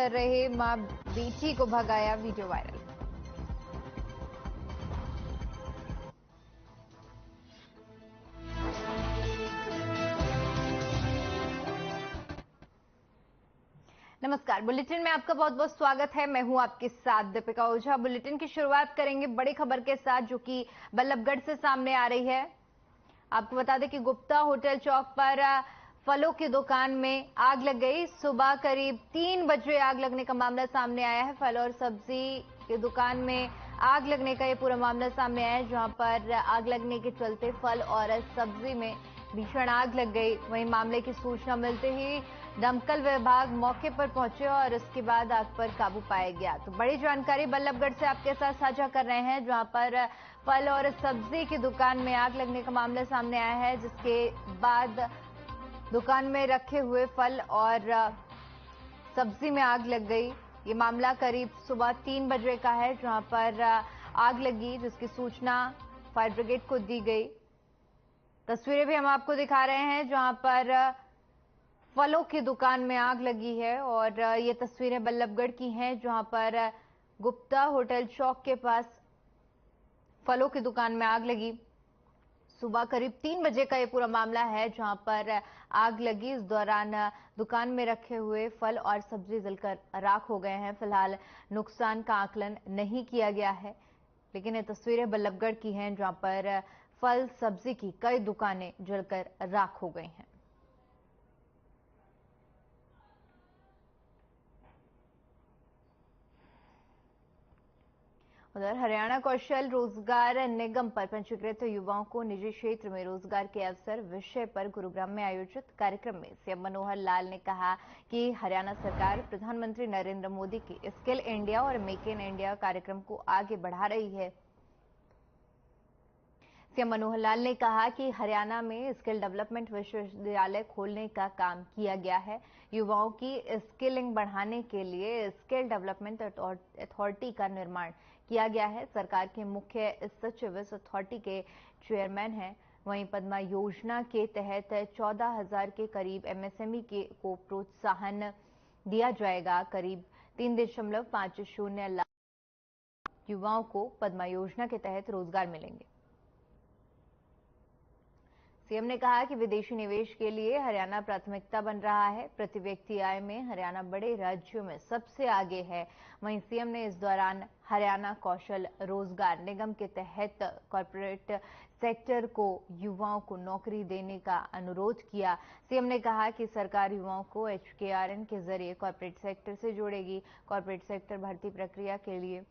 कर रहे मां बेटी को भगाया, वीडियो वायरल। नमस्कार, बुलेटिन में आपका बहुत बहुत स्वागत है। मैं हूं आपके साथ दीपिका ओझा। बुलेटिन की शुरुआत करेंगे बड़ी खबर के साथ, जो कि बल्लभगढ़ से सामने आ रही है। आपको बता दें कि गुप्ता होटल चौक पर फलों की दुकान में आग लग गई। सुबह करीब 3 बजे आग लगने का मामला सामने आया है। फल और सब्जी की दुकान में आग लगने का ये पूरा मामला सामने आया है, जहां पर आग लगने के चलते फल और सब्जी में भीषण आग लग गई। वहीं मामले की सूचना मिलते ही दमकल विभाग मौके पर पहुंचे और उसके बाद आग पर काबू पाया गया। तो बड़ी जानकारी बल्लभगढ़ से आपके साथ साझा कर रहे हैं, जहां पर फल और सब्जी की दुकान में आग लगने का मामला सामने आया है, जिसके बाद दुकान में रखे हुए फल और सब्जी में आग लग गई। ये मामला करीब सुबह 3 बजे का है, जहां पर आग लगी, जिसकी सूचना फायर ब्रिगेड को दी गई। तस्वीरें भी हम आपको दिखा रहे हैं, जहां पर फलों की दुकान में आग लगी है। और ये तस्वीरें बल्लभगढ़ की हैं, जहां पर गुप्ता होटल चौक के पास फलों की दुकान में आग लगी। सुबह करीब 3 बजे का ये पूरा मामला है, जहां पर आग लगी। इस दौरान दुकान में रखे हुए फल और सब्जी जलकर राख हो गए हैं। फिलहाल नुकसान का आकलन नहीं किया गया है, लेकिन ये तस्वीरें बल्लभगढ़ की हैं, जहां पर फल सब्जी की कई दुकानें जलकर राख हो गई हैं। उधर हरियाणा कौशल रोजगार निगम पर पंजीकृत युवाओं को निजी क्षेत्र में रोजगार के अवसर विषय पर गुरुग्राम में आयोजित कार्यक्रम में सीएम मनोहर लाल ने कहा कि हरियाणा सरकार प्रधानमंत्री नरेंद्र मोदी की स्किल इंडिया और मेक इन इंडिया कार्यक्रम को आगे बढ़ा रही है। सीएम मनोहर लाल ने कहा कि हरियाणा में स्किल डेवलपमेंट विश्वविद्यालय खोलने का काम किया गया है। युवाओं की स्किलिंग बढ़ाने के लिए स्किल डेवलपमेंट अथॉरिटी का निर्माण किया गया है। सरकार के मुख्य सचिव इस अथॉरिटी के चेयरमैन हैं। वहीं पद्मा योजना के तहत 14,000 के करीब एमएसएमई को प्रोत्साहन दिया जाएगा। करीब 3.50 लाख युवाओं को पद्मा योजना के तहत रोजगार मिलेंगे। सीएम ने कहा कि विदेशी निवेश के लिए हरियाणा प्राथमिकता बन रहा है। प्रति व्यक्ति आय में हरियाणा बड़े राज्यों में सबसे आगे है। वहीं सीएम ने इस दौरान हरियाणा कौशल रोजगार निगम के तहत कॉर्पोरेट सेक्टर को युवाओं को नौकरी देने का अनुरोध किया। सीएम ने कहा कि सरकार युवाओं को HKRN के जरिए कॉर्पोरेट सेक्टर से जोड़ेगी। कॉर्पोरेट सेक्टर भर्ती प्रक्रिया के लिए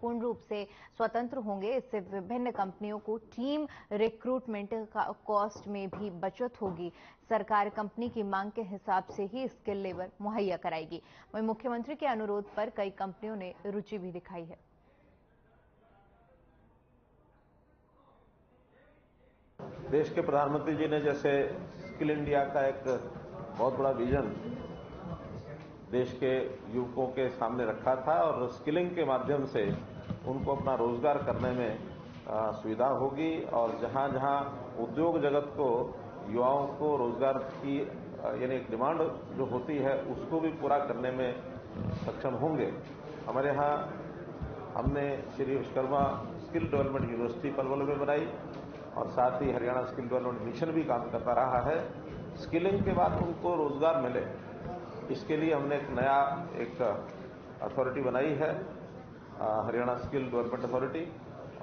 पूर्ण रूप से स्वतंत्र होंगे। इससे विभिन्न कंपनियों को टीम रिक्रूटमेंट कॉस्ट में भी बचत होगी। सरकार कंपनी की मांग के हिसाब से ही स्किल लेबर मुहैया कराएगी। वहीं मुख्यमंत्री के अनुरोध पर कई कंपनियों ने रुचि भी दिखाई है। देश के प्रधानमंत्री जी ने जैसे स्किल इंडिया का एक बहुत बड़ा विजन देश के युवकों के सामने रखा था और स्किलिंग के माध्यम से उनको अपना रोजगार करने में सुविधा होगी और जहां जहां उद्योग जगत को युवाओं को रोजगार की यानी एक डिमांड जो होती है उसको भी पूरा करने में सक्षम होंगे। हमारे यहाँ हमने Shri Vishwakarma skill development university Palwal में बनाई और साथ ही हरियाणा स्किल डेवलपमेंट मिशन भी काम करता रहा है। स्किलिंग के बाद उनको रोजगार मिले, इसके लिए हमने एक नया अथॉरिटी बनाई है, हरियाणा स्किल डेवलपमेंट अथॉरिटी,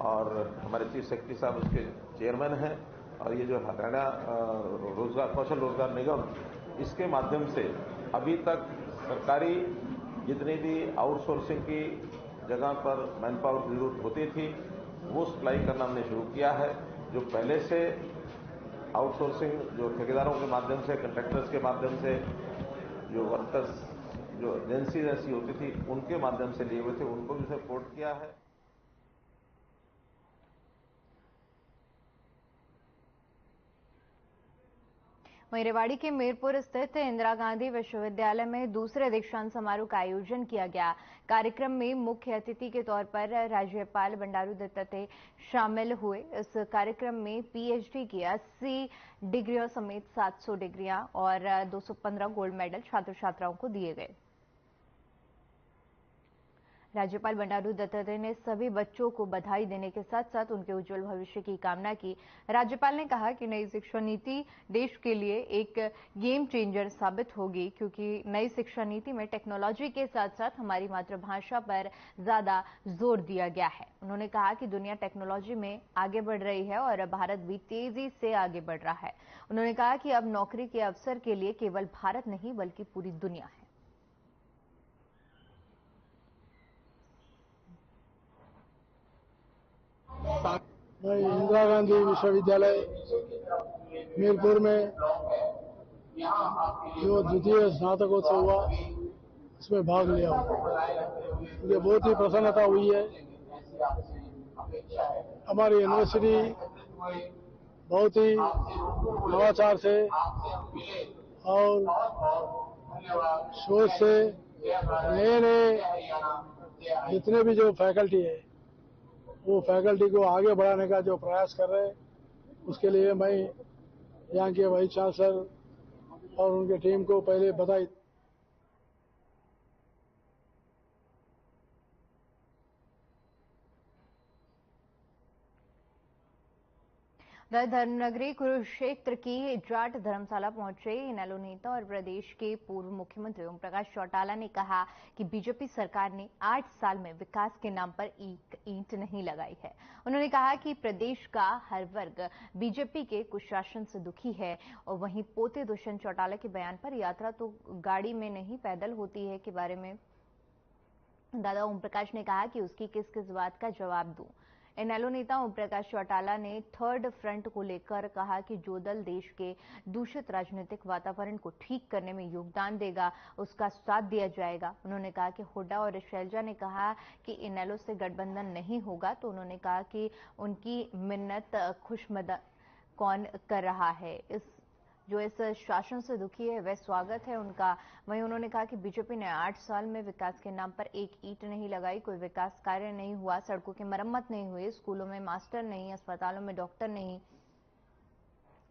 और हमारे चीफ सेक्रेटरी साहब उसके चेयरमैन हैं। और ये जो हरियाणा कौशल रोजगार निगम, इसके माध्यम से अभी तक सरकारी जितनी भी आउटसोर्सिंग की जगह पर मैन पावर की जरूरत होती थी वो सप्लाई करना हमने शुरू किया है। जो पहले से आउटसोर्सिंग जो ठेकेदारों के माध्यम से, कंट्रैक्टर्स के माध्यम से जो वर्कर्स जो एजेंसी ऐसी होती थी उनके माध्यम से लिए हुए थे उनको भी सपोर्ट किया है। वहीं रेवाड़ी के मीरपुर स्थित इंदिरा गांधी विश्वविद्यालय में दूसरे दीक्षांत समारोह का आयोजन किया गया। कार्यक्रम में मुख्य अतिथि के तौर पर राज्यपाल बंडारू दत्तात्रेय शामिल हुए। इस कार्यक्रम में पीएचडी की 80 डिग्रियों समेत 700 डिग्रियां और 215 गोल्ड मेडल छात्र छात्राओं को दिए गए। राज्यपाल बंडारू दत्तात्रेय ने सभी बच्चों को बधाई देने के साथ साथ उनके उज्जवल भविष्य की कामना की। राज्यपाल ने कहा कि नई शिक्षा नीति देश के लिए एक गेम चेंजर साबित होगी, क्योंकि नई शिक्षा नीति में टेक्नोलॉजी के साथ साथ हमारी मातृभाषा पर ज्यादा जोर दिया गया है। उन्होंने कहा कि दुनिया टेक्नोलॉजी में आगे बढ़ रही है और भारत भी तेजी से आगे बढ़ रहा है। उन्होंने कहा कि अब नौकरी के अवसर के लिए केवल भारत नहीं बल्कि पूरी दुनिया है। मैं इंदिरा गांधी विश्वविद्यालय मीरपुर में जो द्वितीय स्नातकोत्सव हुआ उसमें भाग लिया हूँ। मुझे बहुत ही प्रसन्नता हुई है। हमारी यूनिवर्सिटी बहुत ही नवाचार से और सोच से नए जितने भी जो फैकल्टी है वो फैकल्टी को आगे बढ़ाने का जो प्रयास कर रहे हैं, उसके लिए मैं यहाँ के वाइस चांसलर और उनके टीम को पहले बधाई। धर्मनगरी कुरुक्षेत्र की जाट धर्मशाला पहुंचे इनेलो नेता और प्रदेश के पूर्व मुख्यमंत्री ओम प्रकाश चौटाला ने कहा कि बीजेपी सरकार ने 8 साल में विकास के नाम पर एक ईंट नहीं लगाई है। उन्होंने कहा कि प्रदेश का हर वर्ग बीजेपी के कुशासन से दुखी है। और वहीं पोते दुष्यंत चौटाला के बयान पर यात्रा तो गाड़ी में नहीं पैदल होती है के बारे में दादा ओम प्रकाश ने कहा कि उसकी किस किस बात का जवाब दूं। इनेलो नेता ओम प्रकाश चौटाला ने थर्ड फ्रंट को लेकर कहा कि जो दल देश के दूषित राजनीतिक वातावरण को ठीक करने में योगदान देगा उसका साथ दिया जाएगा। उन्होंने कहा कि हुड्डा और शैलजा ने कहा कि इनेलो से गठबंधन नहीं होगा, तो उन्होंने कहा कि उनकी मिन्नत खुशमद कौन कर रहा है। जो इस शासन से दुखी है वह स्वागत है उनका। वहीं उन्होंने कहा कि बीजेपी ने 8 साल में विकास के नाम पर एक ईंट नहीं लगाई, कोई विकास कार्य नहीं हुआ, सड़कों की मरम्मत नहीं हुई, स्कूलों में मास्टर नहीं, अस्पतालों में डॉक्टर नहीं,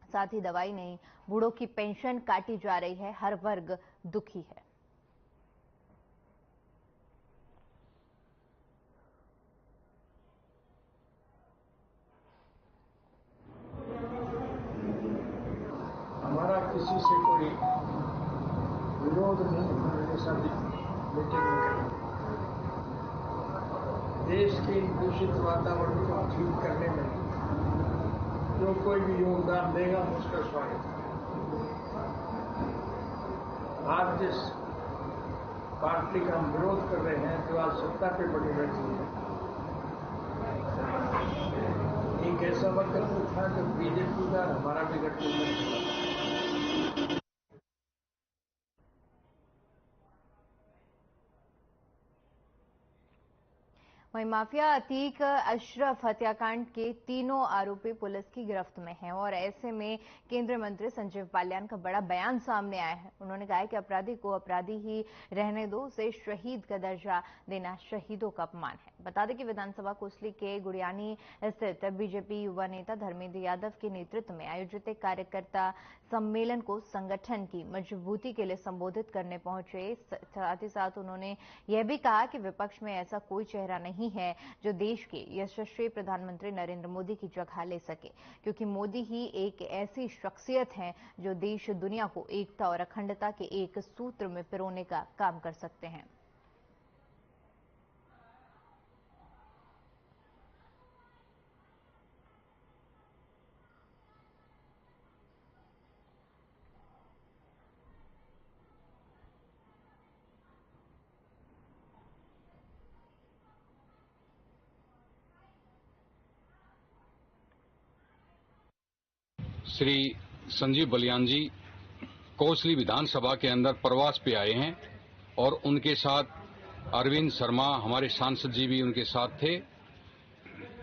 साथ ही दवाई नहीं, बूढ़ों की पेंशन काटी जा रही है, हर वर्ग दुखी है। हमारा किसी से कोई विरोध नहीं, हमारे साथ मीटिंग में करना देश के दूषित वातावरण को ठीक करने में जो कोई भी योगदान देगा उसका स्वागत है। आज जिस पार्टी का हम विरोध कर रहे हैं, जो आज सत्ता पे बनी बैठी है, एक ऐसा वक्त था जब बीजेपी का हमारा भी गठबंधन था। वहीं माफिया अतीक अशरफ हत्याकांड के तीनों आरोपी पुलिस की गिरफ्त में हैं और ऐसे में केंद्रीय मंत्री संजीव बालियान का बड़ा बयान सामने आया है। उन्होंने कहा है कि अपराधी को अपराधी ही रहने दो, उसे शहीद का दर्जा देना शहीदों का अपमान है। बता दें कि विधानसभा कोसली के गुड़ियानी स्थित बीजेपी युवा नेता धर्मेंद्र यादव के नेतृत्व में आयोजित एक कार्यकर्ता सम्मेलन को संगठन की मजबूती के लिए संबोधित करने पहुंचे। साथ ही साथ उन्होंने यह भी कहा कि विपक्ष में ऐसा कोई चेहरा नहीं है जो देश के यशस्वी प्रधानमंत्री नरेंद्र मोदी की जगह ले सके, क्योंकि मोदी ही एक ऐसी शख्सियत हैं जो देश दुनिया को एकता और अखंडता के एक सूत्र में पिरोने का काम कर सकते हैं। श्री संजीव बलियान जी कोसली विधानसभा के अंदर प्रवास पे आए हैं और उनके साथ अरविंद शर्मा हमारे सांसद जी भी उनके साथ थे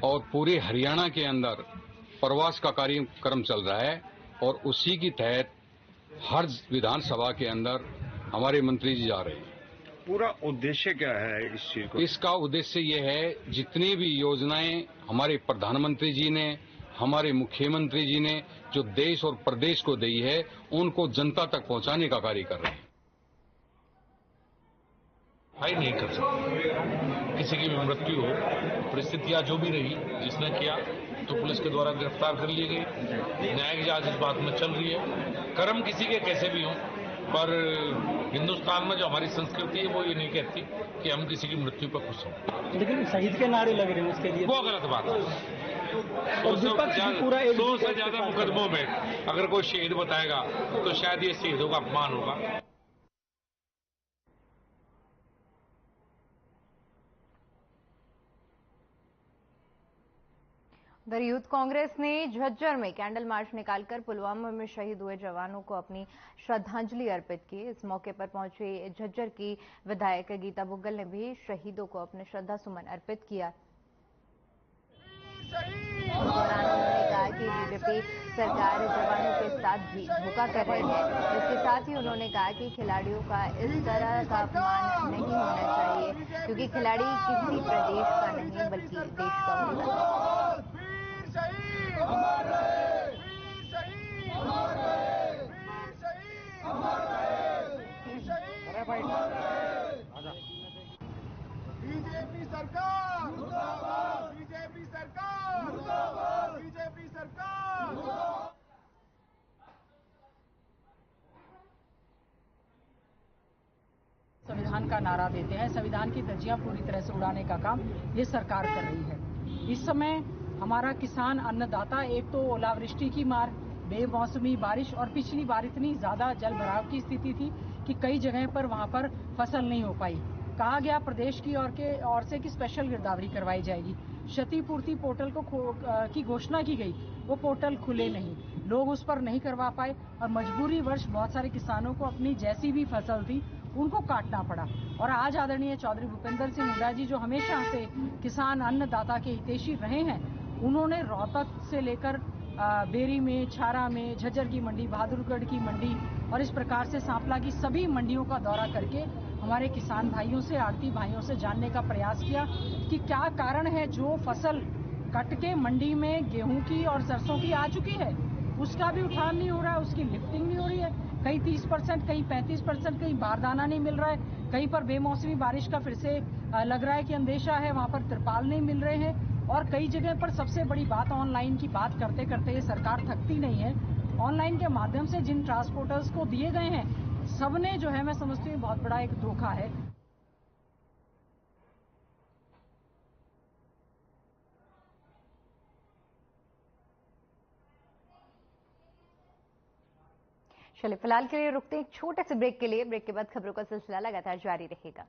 और पूरे हरियाणा के अंदर प्रवास का कार्यक्रम चल रहा है और उसी की तहत हर विधानसभा के अंदर हमारे मंत्री जी जा रहे हैं। पूरा उद्देश्य क्या है इस चीज को? इसका उद्देश्य ये है जितनी भी योजनाएं हमारे प्रधानमंत्री जी ने, हमारे मुख्यमंत्री जी ने जो देश और प्रदेश को दी है, उनको जनता तक पहुंचाने का कार्य कर रहे हैं। जस्टिफाई नहीं कर सकते। किसी की भी मृत्यु हो, परिस्थितियां जो भी रही, जिसने किया तो पुलिस के द्वारा गिरफ्तार कर ली गई। न्यायिक जांच इस बात में चल रही है। कर्म किसी के कैसे भी हों, पर हिंदुस्तान में जो हमारी संस्कृति है वो ये नहीं कहती कि हम किसी की मृत्यु पर खुश हों। लेकिन शहीद के नारे लग रहे हैं उसके लिए, वो गलत बात है। 100 से ज्यादा मुकदमों में अगर कोई शहीद बताएगा तो शायद ये शहीदों का अपमान होगा। उधर यूथ कांग्रेस ने झज्जर में कैंडल मार्च निकालकर पुलवामा में शहीद हुए जवानों को अपनी श्रद्धांजलि अर्पित की। इस मौके पर पहुंची झज्जर की विधायक गीता बुग्गल ने भी शहीदों को अपने श्रद्धा सुमन अर्पित किया। इस दौरान उन्होंने कहा कि बीजेपी सरकार जवानों के साथ भी धोखा कर रही है। इसके साथ ही उन्होंने कहा कि खिलाड़ियों का इस तरह का अपमान नहीं होना चाहिए, क्योंकि खिलाड़ी किसी प्रदेश का नहीं बल्कि देश का होता है। बीजेपी सरकार, बीजेपी सरकार, बीजेपी सरकार। संविधान का नारा देते हैं, संविधान की धज्जियां पूरी तरह से उड़ाने का काम ये सरकार कर रही है। इस समय हमारा किसान अन्नदाता एक तो ओलावृष्टि की मार, बेमौसमी बारिश और पिछली बार इतनी ज्यादा जल भराव की स्थिति थी कि कई जगह पर वहां पर फसल नहीं हो पाई। कहा गया प्रदेश की ओर से कि स्पेशल गिरदावरी करवाई जाएगी। क्षतिपूर्ति पोर्टल की घोषणा की गई, वो पोर्टल खुले नहीं, लोग उस पर नहीं करवा पाए और मजबूरी वर्ष बहुत सारे किसानों को अपनी जैसी भी फसल थी उनको काटना पड़ा। और आज आदरणीय चौधरी भूपेंद्र सिंह हुड्डा जी जो हमेशा से किसान अन्नदाता के हितैषी रहे हैं, उन्होंने रोहतक से लेकर बेरी में, छारा में, झज्जर की मंडी, बहादुरगढ़ की मंडी और इस प्रकार से सांपला की सभी मंडियों का दौरा करके हमारे किसान भाइयों से, आड़ती भाइयों से जानने का प्रयास किया कि क्या कारण है जो फसल कट के मंडी में गेहूं की और सरसों की आ चुकी है उसका भी उठान नहीं हो रहा है, उसकी लिफ्टिंग नहीं हो रही है। कहीं 30%, कहीं 35%, कहीं बारदाना नहीं मिल रहा है, कहीं पर बेमौसमी बारिश का फिर से लग रहा है कि अंदेशा है, वहां पर तिरपाल नहीं मिल रहे हैं। और कई जगह पर सबसे बड़ी बात, ऑनलाइन की बात करते करते ये सरकार थकती नहीं है। ऑनलाइन के माध्यम से जिन ट्रांसपोर्टर्स को दिए गए हैं, सबने जो है मैं समझती हूँ बहुत बड़ा एक धोखा है। चलिए फिलहाल के लिए रुकते हैं एक छोटे से ब्रेक के लिए। ब्रेक के बाद खबरों का सिलसिला लगातार जारी रहेगा।